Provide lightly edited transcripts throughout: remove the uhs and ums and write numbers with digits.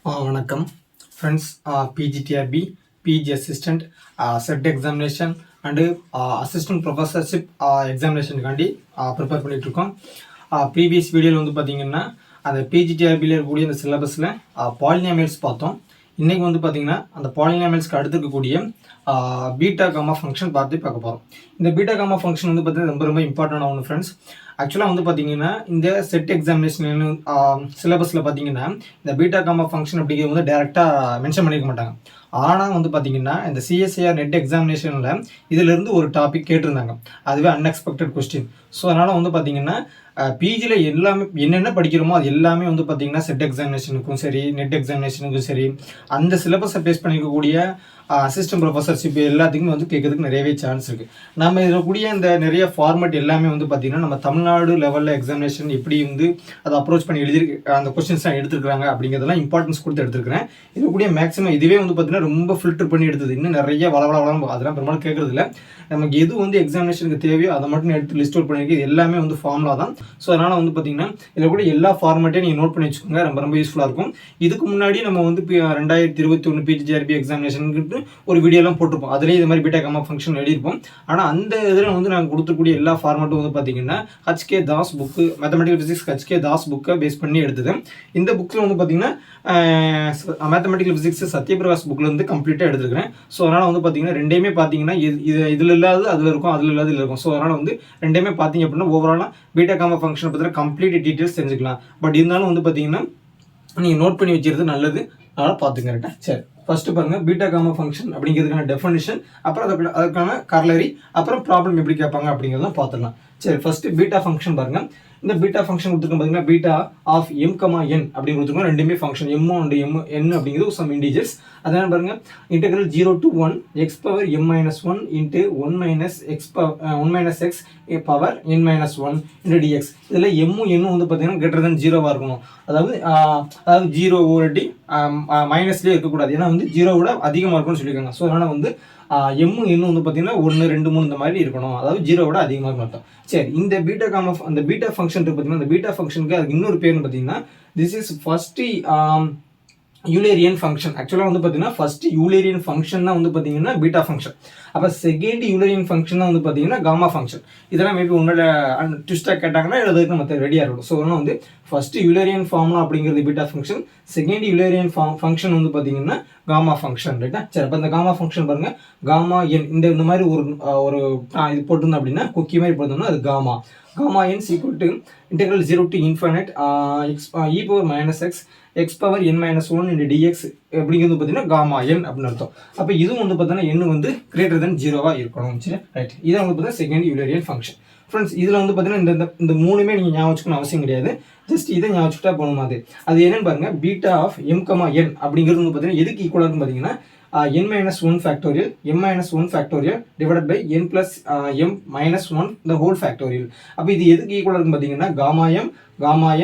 வணக்கம் friends. PGTRB, PG assistant, SET examination and assistant professorship எக்ஸாமினேஷனுக்காண்டி prepare பண்ணிகிட்ருக்கோம். Previous வீடியோவில் வந்து பார்த்திங்கன்னா அந்த பிஜிடிஆர்பியில் இருக்கக்கூடிய அந்த சிலபஸில் பாலினாமியல்ஸ் பார்த்தோம். இன்றைக்கி வந்து பார்த்திங்கன்னா அந்த பாலினாமியல்ஸ்க்கு அடுத்து இருக்கக்கூடிய பீட்டா காமா ஃபங்க்ஷன் பார்க்க போகிறோம். இந்த பீட்டா காமா ஃபங்க்ஷன் வந்து பார்த்திங்கன்னா ரொம்ப ரொம்ப இம்பார்ட்டண்டான ஒன்று ஃப்ரெண்ட்ஸ். ஆக்சுவலாக வந்து பார்த்தீங்கன்னா இந்த செட் எக்ஸாமினேஷன் சிலபஸில் பார்த்தீங்கன்னா இந்த பீட்டா காமா ஃபங்க்ஷன் அப்படிங்கிறது வந்து டேரெக்டாக மென்ஷன் பண்ணிக்க மாட்டாங்க. ஆனால் வந்து பார்த்தீங்கன்னா இந்த சிஎஸ்ஐஆர் நெட் எக்ஸாமினேஷனில் இதிலிருந்து ஒரு டாபிக் கேட்டிருந்தாங்க. அதுவே அன்எக்ஸ்பெக்டட் கொஸ்டின். ஸோ அதனால் வந்து பார்த்தீங்கன்னா பிஜியில் எல்லாமே என்னென்ன படிக்கிறோமோ அது எல்லாமே வந்து பார்த்தீங்கன்னா செட் எக்ஸாமினேஷனுக்கும் சரி நெட் எக்ஸாமினேஷனுக்கும் சரி அந்த சிலபஸை பேஸ் பண்ணிக்கக்கூடிய அசிஸ்டன்ட் ப்ரொஃபஸர்ஷிப் எல்லாத்துக்குமே வந்து கேட்கறதுக்கு நிறையவே சான்ஸ் இருக்குது. நம்ம இதில் கூடிய இந்த நிறைய ஃபார்மேட் எல்லாமே வந்து பார்த்திங்கன்னா நம்ம தமிழ்நாடு லெவலில் எக்ஸாமினேஷன் எப்படி வந்து அதை அப்ரோச் பண்ணி அந்த கொஸ்டின்ஸ்லாம் எடுத்துருக்காங்க அப்படிங்கிறதெல்லாம் இம்பார்ட்டன்ஸ் கொடுத்து எடுத்துருக்கிறேன். இது கூடிய மேக்ஸிமம் இதுவே வந்து பார்த்திங்கன்னா ரொம்ப ஃபில்டர் பண்ணி எடுத்தது. இன்னும் நிறைய வளவளம் அதெல்லாம் பெரும்பாலும் கேட்கறது இல்லை. நமக்கு எது வந்து எக்ஸாமினேஷனுக்கு தேவையோ அதை மட்டும் எடுத்து லிஸ்ட் அவுட் பண்ணியிருக்கு. எல்லாமே வந்து ஃபார்முலா தான். ஸோ அதனால் வந்து பார்த்திங்கன்னா இதில் கூட எல்லா ஃபார்மேட்டையும் நீங்கள் நோட் பண்ணி வச்சுக்கோங்க. ரொம்ப ரொம்ப யூஸ்ஃபுல்லாக இருக்கும். இதுக்கு முன்னாடி நம்ம வந்து 2021 பிஜிடிஆர்பி எக்ஸாமினேஷனுக்கு ஒரு வீடியோலாம் போட்டிருப்போம். அதுலேயே இது மாதிரி பீட்டா காமா ஃபங்க்ஷன் எழுதியிருப்போம். ஆனால் அந்த இதில் வந்து நாங்கள் கொடுத்துக்கூடிய எல்லா ஃபார்மேட்டும் வந்து பார்த்தீங்கன்னா H K Dass book, mathematical physics H K Dass புக்கை பேஸ் பண்ணி எடுத்தது. இந்த புக்கில் வந்து பார்த்தீங்கன்னா மேத்தமெட்டிக்கல் ஃபிசிக்ஸ் சத்யபிரகாஷ் புக்லேருந்து கம்ப்ளீட்டாக எடுத்துருக்கிறேன். ஸோ அதனால் வந்து பார்த்தீங்கன்னா ரெண்டையுமே பார்த்தீங்கன்னா இதில் இல்லாத அதில் இருக்கும், அதில் இல்லாத இதில் இருக்கும். ஸோ அதனால் வந்து ரெண்டையுமே பார்த்தீங்க அப்படின்னா ஓவராலாக பீட்டா காமா ஃபங்க்ஷனை பற்றின கம்ப்ளீட் டீட்டெயில்ஸ் தெரிஞ்சுக்கலாம். பட் இருந்தாலும் வந்து பார்த்தீங்கன்னா நீங்கள் நோட் பண்ணி வச்சுக்கிறது நல்லது. அதனால் பார்த்துங்க கரெக்டாக. சரி, ஃபர்ஸ்ட் பாருங்க பீட்டா காமா ஃபங்க்ஷன் அப்படிங்கிறதுக்கான டெஃபினிஷன், அப்புறம் அதுக்கான கர்லரி, அப்புறம் ப்ராப்ளம் எப்படி கேட்பாங்க அப்படிங்கிறத பார்த்துடலாம். சரி, ஃபர்ஸ்ட் பீட்டா ஃபங்க்ஷன் பாருங்க. இந்த பீட்டா ஃபங்க்ஷன் கொடுத்துருக்கோம் பார்த்தீங்கன்னா பீட்டா ஆஃப் எம் கமா என் அப்படின்னு கொடுத்துருக்கோம். ரெண்டுமே ஃபங்க்ஷன் எம் அண்ட் என் அப்படிங்கிறது சம் இன்டிஜர்ஸ். அதனால் பாருங்க integral 0 to 1 x power m minus 1 into 1 minus x power n minus 1 into dx. இதில் எம்மும் என்னும் வந்து பார்த்தீங்கன்னா கிரேட்டர் தென் 0வாக இருக்கணும். அதாவது 0 ஓரட்டி மைனஸ்லேயே இருக்கக்கூடாது. ஏன்னா வந்து 0 விட அதிகமாக இருக்கும்னு சொல்லியிருக்காங்க. ஸோ அதனால் வந்து எம்மும் இன்னும் வந்து பார்த்தீங்கன்னா 1, 2, 3 இந்த மாதிரி இருக்கணும். அதாவது 0 விட அதிகமாக இருக்கும் அர்த்தம். சரி, இந்த பீட்டா காமா அந்த பீட்டா ஃபங்க்ஷன் பார்த்தீங்கன்னா இந்த பீட்டா ஃபங்க்ஷனுக்கு அதுக்கு இன்னொரு பேர்னு பார்த்தீங்கன்னா திஸ் இஸ் ஃபர்ஸ்ட் யூலேரியன் ஃபங்க்ஷன். ஆக்சுவலாக வந்து பார்த்தீங்கன்னா ஃபர்ஸ்ட் யூலேரியன் ஃபங்க்ஷன் தான் வந்து பார்த்தீங்கன்னா பீட்டா ஃபங்க்ஷன். அப்போ செகண்ட் யூலேரியன் ஃபங்க்ஷன் தான் வந்து பார்த்தீங்கன்னா காமா ஃபங்க்ஷன். இதெல்லாம் மேபி உன்னோட ட்விஸ்டாக கேட்டாங்கன்னா எழுதுறதுக்கு நம்ம ரெடியாக இருக்கும். ஸோ அதனால் வந்து ஃபர்ஸ்ட் யூலேரியன் ஃபார்முலா அப்படிங்கிறது பீட்டா ஃபங்க்ஷன், செகண்ட் யூலேரியன் ஃபங்க்ஷன் வந்து பார்த்தீங்கன்னா காமா ஃபங்க்ஷன். ரைட்டா? சரி, அப்போ இந்த காமா ஃபங்க்ஷன் பாருங்க, காமா என் இந்த மாதிரி ஒரு இது போட்டிருந்தோம் அப்படின்னா குக்கி மாதிரி போட்டிருந்தோம்னா அது gamma. Gamma n is equal to integral 0 to infinite e power minus x power n minus 1 into dx அப்படிங்கிறது பார்த்தீங்கன்னா காமா n அப்படின்னு அர்த்தம். அப்போ இதுவும் வந்து பார்த்தீங்கன்னா n வந்து கிரேட்டர் தென் 0வா இருக்கணும். சரி, ரைட். இதை வந்து பார்த்தீங்கன்னா செகண்ட் யூலேரியன் ஃபங்க்ஷன். ஃப்ரெண்ட்ஸ், இதில் வந்து பார்த்தீங்கன்னா இந்த மூணுமே நீங்கள் ஞாபகம் வச்சுக்கணும் அவசியம் கிடையாது. ஜஸ்ட் இதை ஞாபகம் வச்சுட்டா போகணும். அது என்னன்னு பாருங்க, பீட்டா ஆஃப் எம் கமா என் அப்படிங்கிறது வந்து பார்த்தீங்கன்னா எதுக்கு ஈக்குவலாக இருக்குன்னு பார்த்தீங்கன்னா n minus 1 factorial m minus 1 factorial divided by n plus m minus 1 the whole factorial. அப்போ இது எதுக்கு ஈக்குவலாக இருக்குன்னு பார்த்தீங்கன்னா gamma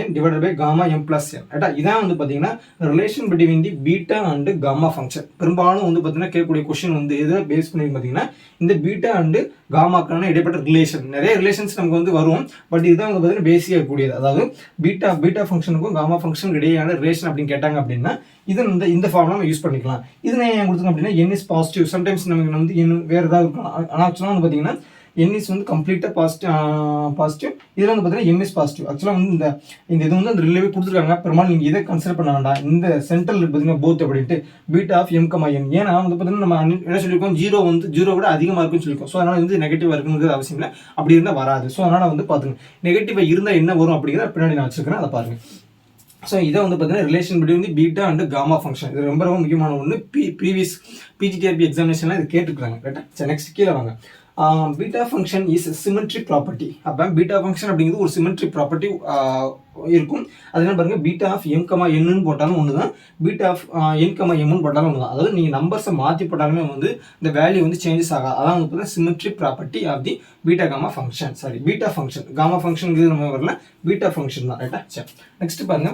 n divided by gamma m plus n. ரைட்டா? இதான் வந்து பார்த்தீங்கன்னா relation between the beta and gamma function. பெரும்பாலும் வந்து பார்த்தீங்கன்னா கேட்கக்கூடிய கொஸ்டின் வந்து எதை பேஸ் பண்ணி பார்த்தீங்கன்னா இந்த பீட்டா அண்டு காமாக்கான இடைப்பட்ட ரிலேஷன். நிறைய ரிலேஷன்ஸ் நமக்கு வந்து வரும். பட் இதுதான் வந்து பார்த்தீங்கன்னா பேசிக்காக இருக்கக்கூடியது. அதாவது பீட்டா ஃபங்க்ஷனுக்கும் காமா ஃபங்க்ஷனுக்கு இடையான ரிலேஷன் அப்படின்னு கேட்டாங்க அப்படின்னா இது இந்த ஃபார்முலா நம்ம யூஸ் பண்ணிக்கலாம். இது நான் ஏன் கொடுத்துருக்கோம் அப்படின்னா n இஸ் பாசிட்டிவ். சம்டைம்ஸ் நமக்கு வந்து வேறு ஏதாவது இருக்கும். ஆனால் ஆக்சுவலாக வந்து பார்த்தீங்கன்னா n இஸ் வந்து கம்ப்ளீட்டாக பாசிட்டிவ். இதில் வந்து பார்த்தீங்கன்னா m இஸ் பாசிட்டிவ். ஆக்சுவலாக வந்து இந்த இது வந்து அந்த ரிலேவே கொடுத்துருக்காங்க. பெரும்பாலும் நீங்கள் இதை கன்சிடர் பண்ண வேண்டாம். இந்த சென்ட்ரல் பார்த்தீங்கன்னா போத் அப்படின்ட்டு பீட்டா ஆஃப் எம் கமா என். ஏன்னா வந்து பார்த்தீங்கன்னா நம்ம என்ன சொல்லியிருக்கோம், 0 விட அதிகமாக இருக்குன்னு சொல்லியிருக்கோம். ஸோ அதனால் வந்து நெகட்டிவாக இருக்குங்கிறது அவசியம் இல்லை. அப்படி இருந்தால் வராது. ஸோ அதனால் வந்து பார்த்துங்க, நெகட்டிவாக இருந்தால் என்ன வரும் அப்படிங்கிறத பின்னாடி நான் வச்சுருக்கிறேன், அதை பாருங்கள். ஸோ இதை வந்து பார்த்தீங்கன்னா relation between beta and gamma function. இது ரொம்ப ரொம்ப முக்கியமான ஒன்று. ப்ரீவியஸ் பிஜிடிஆர்பி எக்ஸாமினேஷன்லாம் இது கேட்டுருக்காங்க. ரைட்டா? சரி, நெக்ஸ்ட் கீழே வாங்க. Beta function is symmetric property. அப்போ பீட்டா ஃபங்க்ஷன் அப்படிங்கிறது ஒரு சிமெட்ரிக் ப்ராப்பர்ட்டி இருக்கும். அது என்ன பாருங்க, பீட்டா ஆஃப் எம் கமா என்னு போட்டாலும் ஒன்று தான், பீட்டா ஆஃப் என் கமா எம்னு போட்டாலும் ஒன்று தான். அதாவது நீங்கள் நம்பர்ஸை மாற்றி போட்டாலுமே வந்து இந்த வேல்யூ வந்து சேஞ்சஸ் ஆகாது. அதான் வந்து பார்த்தீங்கன்னா symmetric property of the beta gamma function. Sorry, beta function. Gamma function நம்ம வரல, பீட்டா ஃபங்க்ஷன் தான். ரைட்டா? சரி, நெக்ஸ்ட் பாருங்க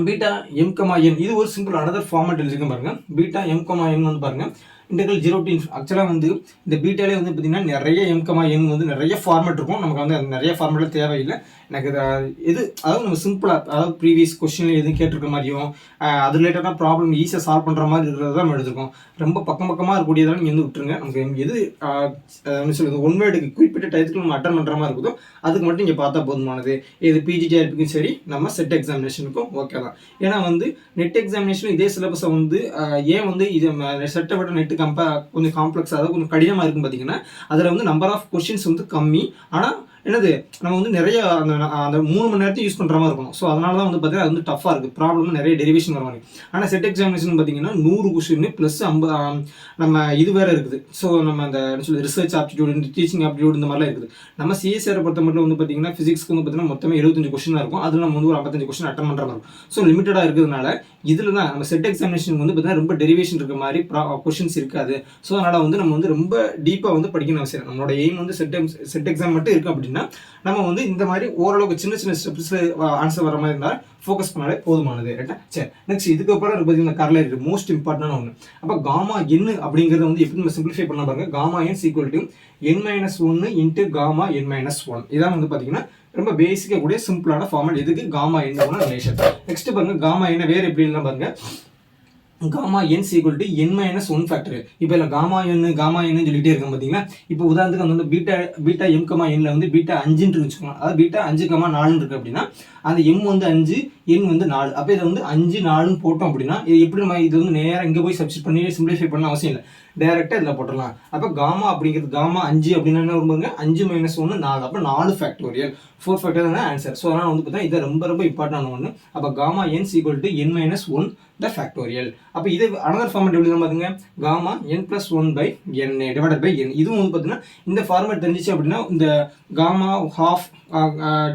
பீட்டா எம் கமா என். இது ஒரு சிம்பிள் அனதர் ஃபார்மேட் எழுதிருக்கேன் பாருங்க. பீட்டா எம் கமா என் வந்து பாருங்க, இன்டெக்ரல் 0 to ஆக்சுவலாக வந்து இந்த பீட்டாலே வந்து பார்த்தீங்கன்னா நிறைய என் வந்து நிறைய ஃபார்மேட் இருக்கும். நமக்கு வந்து நிறைய ஃபார்மேட்டில் தேவையில்லை. எனக்கு எது அதாவது நம்ம சிம்பிளாக அதாவது ப்ரீவியஸ் கொஸ்டினில் எதுவும் கேட்டிருக்க மாதிரியும் அது ரிலேட்டடான ப்ராப்ளம் ஈஸியாக சால்வ் பண்ணுற மாதிரி இருக்கிறது தான் நம்ம எடுத்துருக்கோம். ரொம்ப பக்கமாக இருக்கக்கூடியதால் நீங்கள் வந்து விட்டுருங்க. நமக்கு எது என்ன சொல்லுது ஒன் வேர்டுக்கு குறிப்பிட்ட டயத்துக்கு நம்ம அட்டன் பண்ணுற மாதிரி இருக்குதோ அதுக்கு மட்டும் இங்கே பார்த்தா போதுமானது. இது பிஜிடிஆர்பிக்கும் சரி நம்ம செட் எக்ஸாமினேஷனுக்கும் ஓகே தான். ஏன்னா வந்து நெட் எக்ஸாமினேஷன் இதே சிலபஸை வந்து ஏன் வந்து இது செட்டை விட நெட்டு கொஞ்சம் காம்ப்ளெக்ஸ் அதாவது கொஞ்சம் கடினமாக இருக்கும் பார்த்தீங்கன்னா அதில் வந்து நம்பர் ஆஃப் கொஸ்டின்ஸ் வந்து கம்மி. ஆனால் என்னது நம்ம வந்து நிறைய அந்த 3 மணி நேரத்தையும் யூஸ் பண்ணுற மாதிரி இருக்கணும். ஸோ அதனால தான் வந்து பார்த்தீங்கன்னா அது வந்து டஃபாக இருக்குது. ப்ராப்ளம் நிறைய டெரிவேஷன் வர மாதிரி. ஆனால் செட் எக்ஸாமினேஷன் பார்த்தீங்கன்னா 100 கொஸ்டின் ப்ளஸ் 50 நம்ம இது வேறு இருக்குது. ஸோ நம்ம அந்த ரிசர்ச் ஆப்டிடியூட் டீச்சிங் ஆப்டிடியூட் இந்த மாதிரிலாம் இருக்குது. நம்ம சிஎஸ்ஆரை பொறுத்த மட்டும் வந்து பார்த்தீங்கன்னா ஃபிசிக்ஸ்க்கு வந்து பார்த்தீங்கன்னா மொத்தமே 75 கொஸ்டினாக இருக்கும். அதில் நம்ம வந்து ஒரு 55 கொஸ்டின் அட்டன் பண்ணுற மாதிரி இருக்கும். ஸோ லிமிட்டடாக இருக்கிறதுனால இதில் தான் நம்ம செட் எக்ஸாமினேஷன் வந்து பார்த்தீங்கன்னா ரொம்ப டெரிவேஷன் இருக்க மாதிரி கொஸ்டின்ஸ் இருக்காது. ஸோ அதனால் வந்து நம்ம வந்து ரொம்ப டீப்பாக வந்து படிக்கணும் அவசியம். நம்மளோட எய்ம் வந்து செட் எக்ஸாம் மட்டும் இருக்குது அப்படின்னா நம்ம வந்து இந்த மாதிரி ஓரளவுக்கு சின்ன சின்ன ஸ்டெப்ஸில் ஆன்சர் வர மாதிரி இருந்தால் ஃபோக்கஸ் பண்ணாலே போதுமானது. ரைட்டா? சரி, நெக்ஸ்ட் இதுக்கப்புறம் பார்த்தீங்கன்னா கரலேட் மோஸ்ட் இம்பார்ட்டன்டான ஒன்று. அப்போ காமா என் அப்படிங்கிறத வந்து எப்படி நம்ம சிம்பிளிஃபை பண்ண பாருங்க. Gamma n equal to n-1 into gamma n-1. இதான் வந்து பார்த்தீங்கன்னா ரொம்ப பேசிக்காக கூடிய சிம்பிளான ஃபார்மேட். இதுக்கு காமா என்ன ரிலேஷன். நெக்ஸ்ட் பாருங்க காமா என்ன வேறு எப்படின்னா பாருங்க gamma n equal to n-1 factor. இப்போ இல்லை காமா என்னு சொல்லிட்டே இருக்கோம் பார்த்தீங்கன்னா. இப்போ உதாரணத்துக்கு வந்து பீட்டா எம் கமா என்ல வந்து பீட்டா 5 வச்சுக்கோங்க. அதாவது பீட்டா 5,4 இருக்கு அப்படின்னா அந்த எம் வந்து 5 என் வந்து 4. அப்போ இதை வந்து 5 4 போட்டோம் அப்படின்னா இது எப்படி நம்ம இது வந்து நேராக இங்கே போய் சப்ஸ்டிட் பண்ணி சிம்பிளிஃபை பண்ண அவசியம் இல்லை. டேரெக்டாக இதில் போட்டுடலாம். அப்போ காமா அப்படிங்கிறது காமா 5 அப்படின்னா என்ன வருவாங்க 5 - 1 4. அப்போ 4 ஃபேக்டோரியல் 4 ஃபேக்டோரியல் தான் ஆன்சர். ஸோ அதனால் வந்து பார்த்தீங்கன்னா இது ரொம்ப இம்பார்ட்டன்டான ஒன்று. அப்போ gamma n equal to n-1 the factorial. அப்போ இது அனதர் ஃபார்மேட் எப்படி தான் பாருங்க gamma n+1 by n divided by n. இதுவும் வந்து பார்த்தீங்கன்னா இந்த ஃபார்மேட் தெரிஞ்சிச்சு அப்படின்னா இந்த gamma half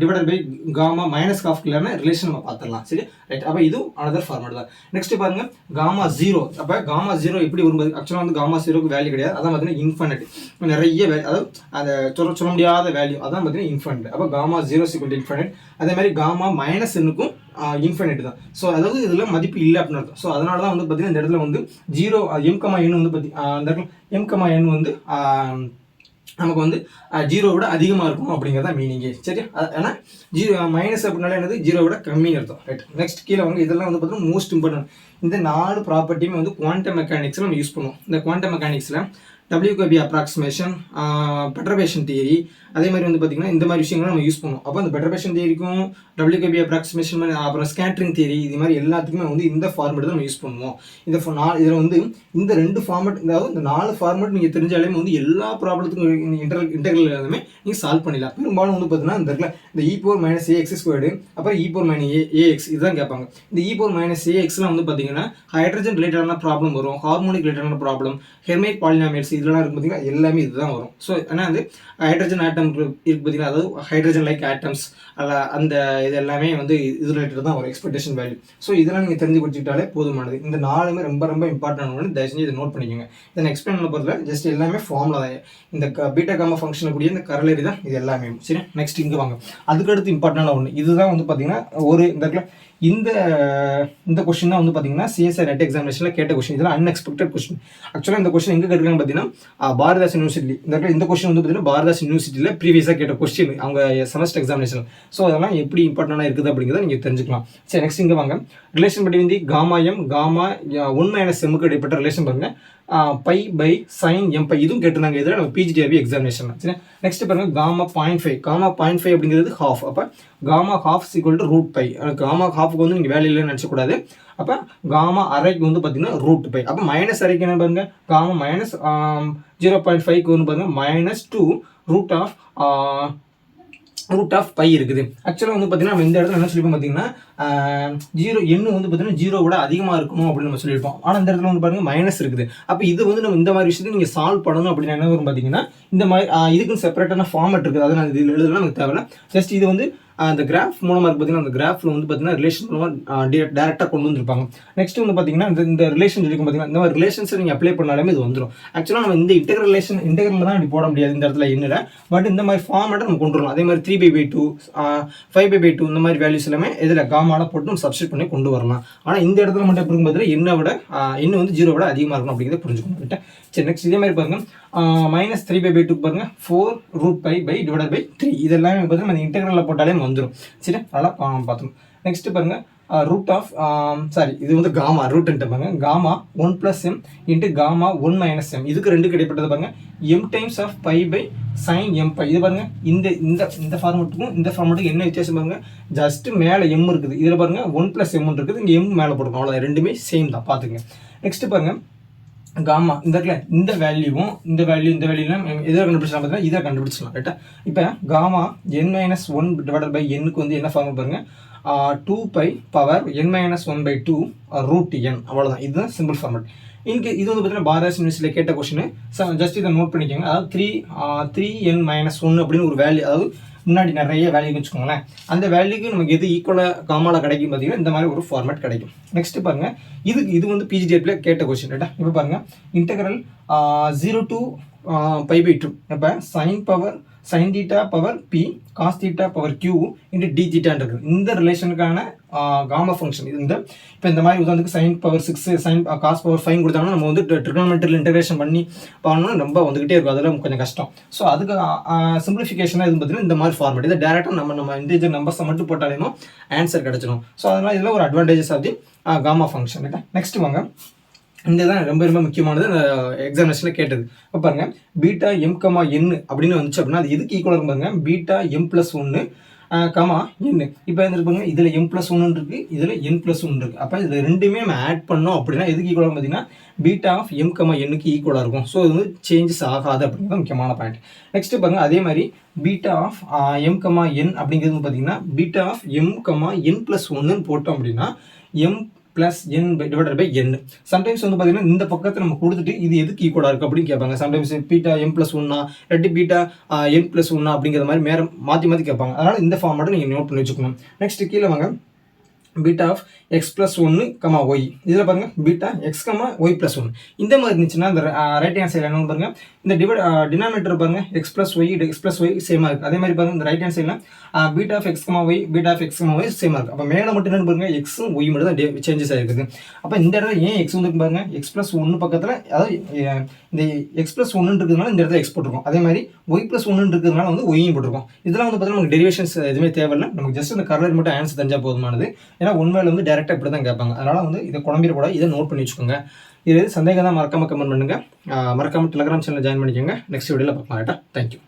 divided by gamma minus half இல்லைன்னா ரிலேஷன் நம்ம பார்த்துடலாம். சரி, ரைட். அப்போ இதுவும் அனதர் ஃபார்மேட் தான். நெக்ஸ்ட் பாருங்க காமா 0. அப்போ காமா 0 எப்படி வரும்போது ஆக்சுவலாக வந்து காமா 0க்கு வேல்யூ கிடையாது. அதான் பார்த்தீங்கன்னா இன்ஃபைனைட். நிறைய வேல்யூ அதாவது அதை சொல்ல முடியாத வேல்யூ அதான் பார்த்தீங்கன்னா இன்ஃபைனைட். அப்போ காமா 0 = இன்ஃபைனைட். அதே மாதிரி காமா -n இன்ஃபைனைட் தான். ஸோ அதாவது இதில் மதிப்பு இல்லை அப்படின்னு அர்த்தம். ஸோ அதனால தான் வந்து பார்த்தீங்கன்னா இந்த இடத்துல வந்து 0 m,n வந்து அந்த இடத்துல m,n வந்து நமக்கு வந்து 0 விட அதிகமாக இருக்கணும் அப்படிங்கிறத மீனிங்கே. சரி, ஏன்னா 0 மைனஸ் அப்படின்னால என்னது 0 விட கம்மின்னு அர்த்தம். ரைட். நெக்ஸ்ட் கீழே வந்து இதெல்லாம் வந்து பார்த்தீங்கன்னா மோஸ்ட் இம்பார்ட்டன்ட். இந்த 4 ப்ராப்பர்ட்டியுமே வந்து குவாண்டம் மெக்கானிக்ஸில் நம்ம யூஸ் பண்ணுவோம். இந்த குவாண்டம் மெக்கானிக்ஸில் WKB அப்ராக்சிமேஷன், பெர்டர்பேஷன் தியரி, அதே மாதிரி வந்து பார்த்தீங்கன்னா இந்த மாதிரி விஷயங்களும் நம்ம யூஸ் பண்ணுவோம். அப்போ அந்த பெர்டர்பேஷன் தியரிக்கும் WKB அப்ராக்சிமேஷன் அப்புறம் ஸ்கேட்டரிங் தியரி இது மாதிரி எல்லாத்துக்குமே வந்து இந்த ஃபார்மேட் தான் நம்ம யூஸ் பண்ணுவோம். இதில் வந்து இந்த 2 ஃபார்மேட் அதாவது இந்த 4 ஃபார்மேட் நீங்கள் தெரிஞ்சாலே வந்து எல்லா ப்ராப்ளத்துக்கும் இன்டெக்ரல் எல்லாமே நீங்கள் சால்வ் பண்ணிடலாம். பெரும்பாலும் வந்து பார்த்தீங்கன்னா இந்த இடத்துல இந்த e⁻−ax ஸ்கொயர்டு அப்புறம் e⁻−ax இதுதான் கேட்பாங்க. இந்த e⁻−axலாம் வந்து பார்த்தீங்கன்னா ஹைட்ரஜன் ரிலேட்டடான ப்ராப்ளம் வரும், ஹார்மோனிக் ரிலேட்டடான ப்ராப்ளம், ஹெர்மைட் பாலினாமியல்ஸ் இதெல்லாம் இருக்கு பார்த்தீங்கன்னா எல்லாமே இதுதான் வரும். ஸோ ஏன்னா வந்து ஹைட்ரஜன் ஆட்டம் இருக்கு பார்த்தீங்கன்னா அதாவது ஹைட்ரஜன் லைக் ஆட்டம்ஸ் அந்த இது எல்லாமே வந்து இது ரிலேட்டட் தான் வரும் எக்ஸ்பெக்டேஷன் வேல்யூ. ஸோ இதெல்லாம் நீங்கள் தெரிஞ்சு வச்சுக்கிட்டாலே போதுமானது. இந்த 4மே ரொம்ப இம்பார்ட்டன்ட் ஒன்று. தயவு செஞ்சு இதை நோட் பண்ணிக்கோங்க. இதை நான் எக்ஸ்பிளைன் பண்ண போகிறதுல ஜஸ்ட் எல்லாமே ஃபார்முலா தான். இந்த பீட்டா காமா ஃபங்க்ஷன் கூடிய இந்த கரலேரி தான் இது எல்லாமே. சரி, நெக்ஸ்ட் இங்கே வாங்க. அதுக்கடுத்து இம்பார்ட்டன்டான ஒன்று இதுதான் வந்து பார்த்தீங்கன்னா ஒரு இந்த கொஸ்டின் தான் வந்து பார்த்தீங்கன்னா சிஎஸ்ஆர் நெட் எக்ஸாமினேஷனில் கேட்ட கொஸ்டின். இதெல்லாம் அன்எக்ஸ்பெக்டட் கொஸ்டின். ஆக்சுவலாக இந்த கொஸ்டின் எங்கே கேட்குறாங்க பார்த்தீங்கன்னா பாரதாஸ் யூனிவர்சிட்டி. இந்த கொஸ்டின் வந்து பார்த்தீங்கன்னா பாரதாஸ் யூனிவர்சிட்டியில் ப்ரீவியஸாக கேட்ட கொஸ்டின் அவங்க செமஸ்டர் எக்ஸாமினேஷன். ஸோ அதெல்லாம் எப்படி இம்பார்ட்டண்டாக இருக்குது அப்படிங்கிறத நீங்கள் தெரிஞ்சுக்கலாம். சரி, நெக்ஸ்ட் இங்கே வாங்க. ரிலேஷன் பற்றி வந்து காமா எம் காமா 1-m இடைப்பட்ட ரிலேஷன் பாருங்கள் π/sin mπ. இதுவும் கேட்டிருந்தாங்க இதில் நம்ம பிஜிடிஆர்பி எக்ஸாமினேஷன். சரி, நெக்ஸ்ட் பாருங்கள் காமா 0.5. காமா 0.5 அப்படிங்கிறது ஹாஃப். அப்போ காமா ஹாஃப் √π. காமா ஹாஃபுக்கு வந்து நீங்கள் வேலை இல்லைன்னு நினச்சக்கூடாது. அப்போ காமா அரைக்கு வந்து பார்த்தீங்கன்னா √π. அப்போ மைனஸ் அரைக்கு என்ன பாருங்க காமா -0.5க்கு வந்து பாருங்க -2 √π இருக்குது. ஆக்சுவலாக வந்து பார்த்தீங்கன்னா நம்ம இந்த இடத்துல என்ன சொல்லிப்போம் பார்த்தீங்கன்னா 0 எண்ணு வந்து பார்த்தீங்கன்னா 0 விட அதிகமாக இருக்கணும் அப்படின்னு நம்ம சொல்லியிருப்போம். ஆனால் இந்த இடத்துல வந்து பாருங்கள் மைனஸ் இருக்குது. அப்போ இது வந்து நம்ம இந்த மாதிரி விஷயத்தை நீங்கள் சால்வ் பண்ணணும் அப்படின்னா என்ன வரும் பார்த்தீங்கன்னா இந்த மாதிரி இதுக்குன்னு செப்பரேட்டான ஃபார்மேட் இருக்குது. அதை நான் இதில் எழுதலாம் நமக்கு தேவையில்ல. ஜஸ்ட் இது வந்து அந்த கிராஃப் மூலமாக பார்த்தீங்கன்னா அந்த கிராஃபில் வந்து பார்த்தீங்கன்னா ரிலேஷன் மூலமாக டேரெக்டாக கொண்டு வந்திருப்பாங்க. நெக்ஸ்ட் வந்து பார்த்தீங்கன்னா இந்த ரிலேஷன் இருக்கும் பார்த்தீங்கன்னா இந்த மாதிரி ரிலேஷன்ஸை நீங்கள் அப்ளை பண்ணாலுமே இது வந்துடும். ஆக்சுவலாக நம்ம இந்த இன்டெகிரல் தான் இப்படி போட முடியாது இந்த இடத்துல என்னில், பட் இந்த மாதிரி ஃபார்மேட்டை நம்ம கொண்டு வரலாம். அதே மாதிரி 3/2 5/2 இந்த மாதிரி வேல்யூஸ் எல்லாமே இதில் காமால போட்டு நம்ம சப்ஸ்டிட் பண்ணி கொண்டு வரலாம். ஆனால் இந்த இடத்துல மட்டும் எப்படி பார்த்தீங்கன்னா என்னை விட இன்னும் வந்து 0 விட அதிகமாக இருக்கும் அப்படிங்கிறத புரிஞ்சுக்கணும். சரி, நெக்ஸ்ட் இதே மாதிரி பாருங்க -3/2 பாருங்க 4√π/3 இதெல்லாம் பார்த்தீங்கன்னா நம்ம இன்டெகிரலில் போட்டாலே வந்துடும். சரி, அதெல்லாம் பார்த்தோம். நெக்ஸ்ட் பாருங்க இது வந்து காமா ரூட்ன்ட்டு பாருங்க gamma 1 + m into gamma 1 - m இதுக்கு ரெண்டு கிடைப்பட்டது பாருங்க m times of π/sin mπ. இது பாருங்க இந்த இந்த இந்த ஃபார்மேட்டுக்கும் இந்த ஃபார்மேட்டுக்கும் என்ன வித்தியாசம் பாருங்க, ஜஸ்ட் மேலே m இருக்குது, இதில் பாருங்க 1 + m இருக்குது, இங்கே m மேலே போட்டுருக்கோம், அவ்வளோ ரெண்டுமே சேம் தான் பார்த்துங்க. நெக்ஸ்ட் பாருங்க காமா இந்த இடத்துல இந்த வேல்யூவும் இந்த வேல்யூலாம் எதை கண்டுபிடிச்சலாம் பார்த்தீங்கன்னா இதை கண்டுபிடிச்சலாம். ரைட்டா, இப்போ காமா n-1/nக்கு வந்து என்ன ஃபார்ம் பாருங்க 2π பவர் n-1/2 √n அவ்வளோதான். இதுதான் சிம்பிள் ஃபார்மேட். இது வந்து பார்த்தீங்கன்னா பாரதாஸ் யூனிவர்சிட்டியில் கேட்ட கொஸ்டின், ஜஸ்ட் இதை நோட் பண்ணிக்கோங்க. அதாவது 3n-1 அப்படின்னு ஒரு வேல்யூ, அதாவது முன்னாடி நிறைய வேல்யூ வச்சுக்கோங்களேன், அந்த வேல்யூக்கு நமக்கு எது ஈக்குவலாக காமாவில் கிடைக்கும் பார்த்தீங்கன்னா இந்த மாதிரி ஒரு ஃபார்மேட் கிடைக்கும். நெக்ஸ்ட் பாருங்க இது வந்து பிஜிடிஎஃப்ல கேட்ட கொஸ்டின். ரைட்டா, இப்போ பாருங்க இன்டெகிரல் 0 to π/2 இப்போ sin θ power p cos θ power q into d θ இருக்குது. இந்த ரிலேஷனுக்கான காமா ஃபங்க்ஷன் இது. இப்போ இந்த மாதிரி உதாரணத்துக்கு sin power 6 sin cos power 5 கொடுத்தாங்கன்னா நம்ம வந்து ட்ரிகோனோமெட்ரியில் இன்டெகிரேஷன் பண்ணி பண்ணணும், ரொம்ப வந்துகிட்டே இருக்கும், அதெல்லாம் கொஞ்சம் கஷ்டம். ஸோ அதுக்கு சிம்பிளிஃபிகேஷனாக இது பார்த்தீங்கன்னா இந்த மாதிரி ஃபார்மேட், இதை டேரெக்டாக நம்ம இன்டீஜர் நம்பர்ஸை மட்டும் போட்டாலேயும் ஆன்சர் கிடச்சிடும். ஸோ அதனால் இதில் ஒரு advantages of the gamma function. ரைட்டா, நெக்ஸ்ட் வாங்க, இந்த தான் ரொம்ப ரொம்ப முக்கியமானது எக்ஸாமினேஷனில் கேட்டது. இப்போ பாருங்க βm, n அப்படின்னு வந்துச்சு அப்படின்னா அது எதுக்கு ஈக்குவலாக இருக்கும் பாருங்க βm + 1 n. இப்போ இருப்பாங்க இதில் m+1 இருக்குது, இதில் n+1 இருக்குது. அப்போ இதில் ரெண்டுமே நம்ம ஆட் பண்ணோம் அப்படின்னா எதுக்கு ஈக்குவலாக பார்த்தீங்கன்னா βm, nக்கு ஈக்குவலாக இருக்கும். ஸோ இது வந்து சேஞ்சஸ் ஆகாது அப்படிங்கிறது முக்கியமான பாயிண்ட். நெக்ஸ்ட் பாருங்க அதே மாதிரி βm, n அப்படிங்கிறது பார்த்தீங்கன்னா βm, n+1 போட்டோம் அப்படின்னா m + n/n. சம்டைம்ஸ் வந்து பார்த்தீங்கன்னா இந்த பக்கத்தை நம்ம கொடுத்துட்டு இது எதுக்கு ஈக்குவலாக இருக்குது அப்படின்னு கேட்பாங்க. சம்டைம்ஸ் βm+1 இல்லாட்டி βn+1 அப்படிங்கிற மாதிரி மாற்றி கேட்பாங்க. அதனால் இந்த ஃபார்மேட்டை நீங்கள் நோட் பண்ணி வச்சுக்கணும். நெக்ஸ்ட் கீழே வாங்க βx+1, y இதில் பாருங்க βx, y+1 இந்த மாதிரி இருந்துச்சுன்னா இந்த ரைட் ஹேண்ட் சைடில் என்ன பாருங்க இந்த டினாமினேட்டர் பாருங்க x+y சேமாக இருக்குது. அதே மாதிரி பாருங்க இந்த ரைட் ஹேண்ட் சைடில் βx, y சேமாக இருக்குது. அப்போ மேலே மட்டும் என்ன பாருங்க எக்ஸும் ஒய் மட்டும் தான் சேஞ்சஸ் ஆகிருக்குது. அப்போ இந்த இடத்துல ஏன் எக்ஸ் வந்து பாருங்க x+1 பக்கத்தில், அதாவது இந்த x+1 இருக்கிறதுனால இந்த இடத்துல எக்ஸ் போட்டிருக்கோம். அதே மாதிரி y+1 இருக்கிறதுனால வந்து ஒய்யும் போட்டிருக்கோம். இதெல்லாம் வந்து பார்த்தீங்கன்னா நமக்கு டெரிவேஷன்ஸ் எதுவுமே தேவையில்லை, நமக்கு ஜஸ்ட் இந்த கர்லர் மட்டும் ஆன்சர் தெரிஞ்சால் போதுமானது. ஏன்னா ஒன்வேல வந்து டேரெக்டாக இப்படி தான் கேட்பாங்க. அதனால் வந்து இதை குழம்பிடக்கூடாது, இதை நோட் பண்ணி வச்சுக்கோங்க. இது சந்தேகம் தான் மறக்காமல் கமெண்ட் பண்ணுங்கள். மறக்காமல் டெலிகிராம் சேனல் ஜாயின் பண்ணிக்கோங்க. நெக்ஸ்ட் வீடியோவில் பார்க்கலாம். தேங்க்யூ.